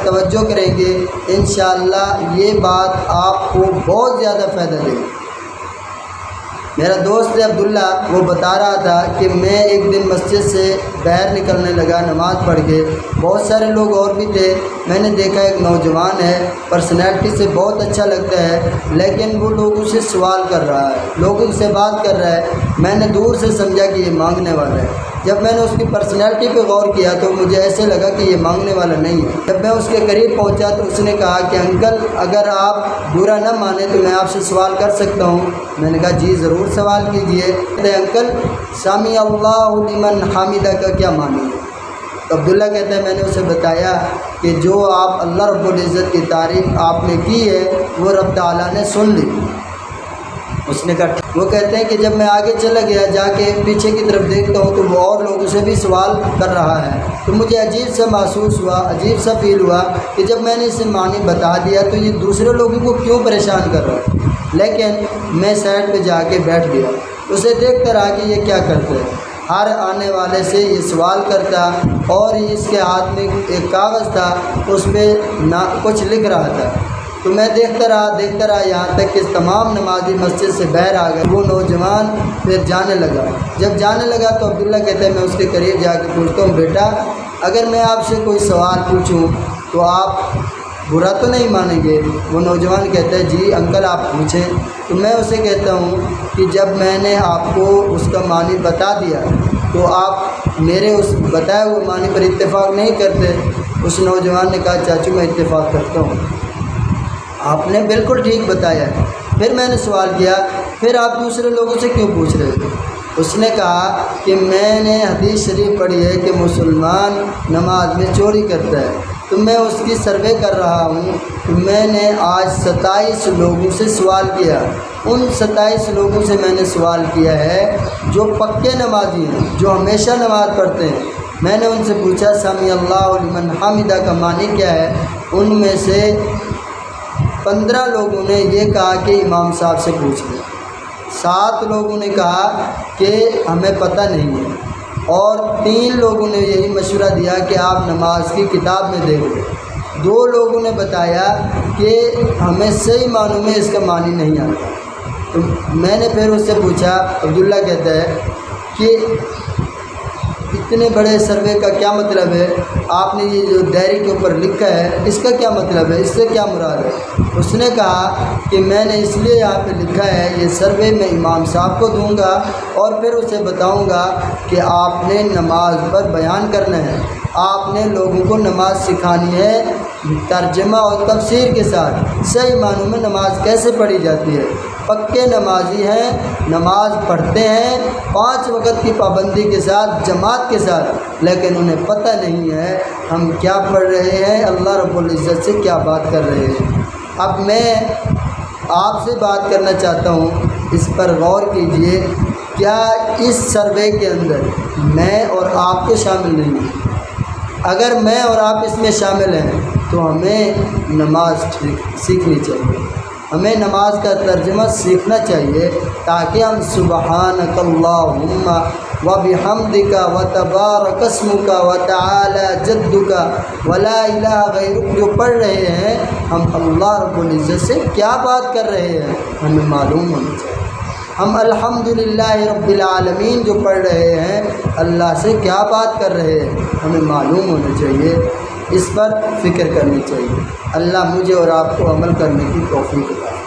طرف توجہ کریں گے انشاءاللہ یہ بات آپ کو بہت زیادہ فائدہ دے گی۔ میرا دوست عبداللہ وہ بتا رہا تھا کہ میں ایک دن مسجد سے باہر نکلنے لگا نماز پڑھ کے، بہت سارے لوگ اور بھی تھے، میں نے دیکھا ایک نوجوان ہے، پرسنالٹی سے بہت اچھا لگتا ہے، لیکن وہ لوگوں سے سوال کر رہا ہے، لوگوں سے بات کر رہا ہے۔ میں نے دور سے سمجھا کہ یہ مانگنے والا ہے۔ جب میں نے اس کی پرسنالٹی پہ غور کیا تو مجھے ایسے لگا کہ یہ مانگنے والا نہیں ہے۔ جب میں اس کے قریب پہنچا تو اس نے کہا کہ انکل اگر آپ برا نہ مانیں تو میں آپ سے سوال کر سکتا ہوں؟ میں نے کہا جی ضرور سوال کیجئے۔ انکل سمیع اللہ لمن حمیدہ کا کیا معنی ہے؟ تو عبداللہ کہتا ہے میں نے اسے بتایا کہ جو آپ اللہ رب العزت کی تعریف آپ نے کی ہے وہ رب تعالیٰ نے سن لی۔ اس نے کہا وہ کہتے ہیں کہ جب میں آگے چلا گیا جا کے پیچھے کی طرف دیکھتا ہوں تو وہ اور لوگوں سے بھی سوال کر رہا ہے، تو مجھے عجیب سا محسوس ہوا، عجیب سا فیل ہوا کہ جب میں نے اسے معنی بتا دیا تو یہ دوسرے لوگوں کو کیوں پریشان کر رہا ہے۔ لیکن میں سائڈ پہ جا کے بیٹھ گیا، اسے دیکھتا رہا کہ یہ کیا کرتا ہے۔ ہر آنے والے سے یہ سوال کرتا اور اس کے ہاتھ میں ایک کاغذ تھا، اس پہ کچھ لکھ رہا تھا۔ تو میں دیکھتا رہا یہاں تک کہ تمام نمازی مسجد سے باہر آ گئے۔ وہ نوجوان پھر جانے لگا۔ جب جانے لگا تو عبداللہ کہتا ہے میں اس کے قریب جا کے پوچھتا ہوں بیٹا اگر میں آپ سے کوئی سوال پوچھوں تو آپ برا تو نہیں مانیں گے؟ وہ نوجوان کہتا ہے جی انکل آپ پوچھیں۔ تو میں اسے کہتا ہوں کہ جب میں نے آپ کو اس کا معنی بتا دیا تو آپ میرے اس بتائے ہوئے معنی پر اتفاق نہیں کرتے؟ اس نوجوان نے کہا چاچو میں اتفاق کرتا ہوں، آپ نے بالکل ٹھیک بتایا ہے۔ پھر میں نے سوال کیا پھر آپ دوسرے لوگوں سے کیوں پوچھ رہے تھے؟ اس نے کہا کہ میں نے حدیث شریف پڑھی ہے کہ مسلمان نماز میں چوری کرتا ہے، تو میں اس کی سروے کر رہا ہوں۔ میں نے آج 27 لوگوں سے سوال کیا، ان 27 لوگوں سے میں نے سوال کیا ہے جو پکے نمازی ہیں، جو ہمیشہ نماز پڑھتے ہیں۔ میں نے ان سے پوچھا سمیع اللہ لمن حمیدہ کا معنی کیا ہے؟ ان میں سے 15 لوگوں نے یہ کہا کہ امام صاحب سے پوچھ لیں، 7 لوگوں نے کہا کہ ہمیں پتہ نہیں ہے، اور 3 لوگوں نے یہی مشورہ دیا کہ آپ نماز کی کتاب میں دیکھ لیں۔ 2 لوگوں نے بتایا کہ ہمیں صحیح معنوں میں اس کا معنی نہیں آتا۔ تو میں نے پھر اس سے پوچھا، عبداللہ کہتا ہے کہ اتنے بڑے سروے کا کیا مطلب ہے؟ آپ نے یہ جو ڈائری کے اوپر لکھا ہے اس کا کیا مطلب ہے، اس سے کیا مراد ہے؟ اس نے کہا کہ میں نے اس لیے یہاں پہ لکھا ہے یہ سروے میں امام صاحب کو دوں گا اور پھر اسے بتاؤں گا کہ آپ نے نماز پر بیان کرنا ہے، آپ نے لوگوں کو نماز سکھانی ہے ترجمہ اور تفسیر کے ساتھ، صحیح معنوں میں نماز کیسے پڑھی جاتی ہے۔ پکے نمازی ہیں، نماز پڑھتے ہیں 5 وقت کی پابندی کے ساتھ، جماعت کے ساتھ، لیکن انہیں پتہ نہیں ہے ہم کیا پڑھ رہے ہیں، اللہ رب العزت سے کیا بات کر رہے ہیں۔ اب میں آپ سے بات کرنا چاہتا ہوں، اس پر غور کیجئے، کیا اس سروے کے اندر میں اور آپ کو شامل نہیں ہیں؟ اگر میں اور آپ اس میں شامل ہیں تو ہمیں نماز سیکھنی چاہیے، ہمیں نماز کا ترجمہ سیکھنا چاہیے تاکہ ہم سبحانک اللہم وبحمدک وتبارک اسمک وتعالی جدک ولا الہ غیرک جو پڑھ رہے ہیں ہم اللہ رب العزت سے کیا بات کر رہے ہیں ہمیں معلوم ہونا چاہیے۔ ہم الحمدللہ رب العالمین جو پڑھ رہے ہیں اللہ سے کیا بات کر رہے ہیں ہمیں معلوم ہونا چاہیے، اس پر فکر کرنی چاہیے۔ اللہ مجھے اور آپ کو عمل کرنے کی توفیق عطا فرمائے۔